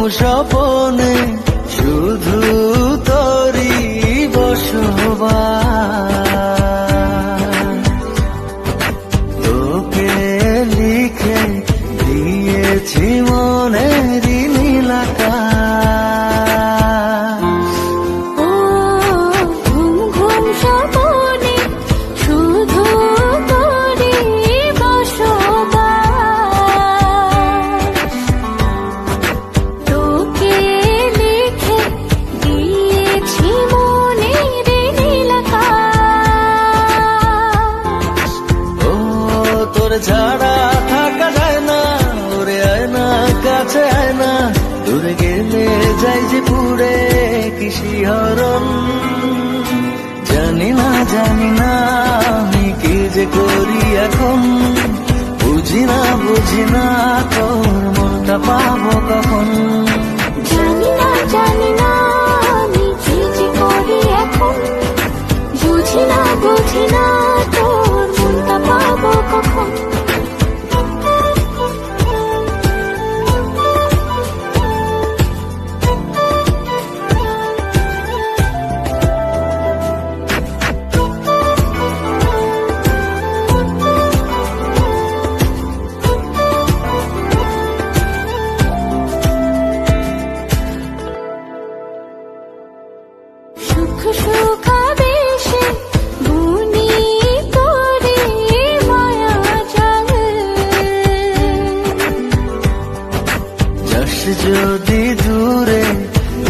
স্বপনে শুধু তোরই বসবাস। তোকে লিখে দিয়েছি মনেরই নীল আকাশ। ও ঘুম ঘুম স্বপনে শুধু তোরই বসবাস। তোকে লিখে দিয়েছি মনের নীল আকাশ। ও তোর ছাড়া থাকা যায় না, ওরে আয় না কাছে আয় না, দূরে গেলে যাই যে পুরে কি শিহরণ। জানি না আমি কি যে করি এখন, বুঝি না তোর মনটা পাবো কখন। জানি না আমি কি যে করি এখন, বুঝি না তোর মনটা পাবো কখন। সুখ সুখাবেশে বুনি তোরে মায়া জাল। যাস যদি দূরে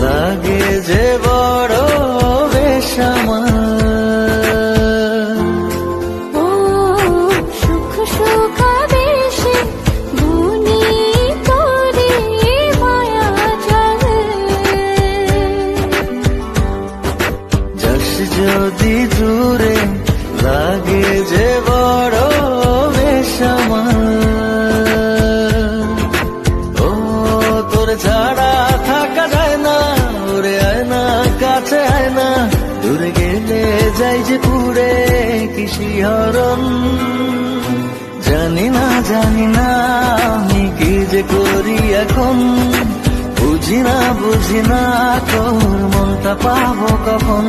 লাগে যে বড় বেসামাল। ও সুখ সুখাবেশে বুনি তোরে মায়া জাল। যাস যদি দূরে লাগে যে বড় বেসামাল। ও তোর ছাড়া থাকা যায় না, ওরে আয় না কাছে আয় না, দূরে গেলে যাই যে পুরে কি শিহরণ। জানি না আমি কি যে করি এখন, বুঝি না তোর মনটা পাবো কখন।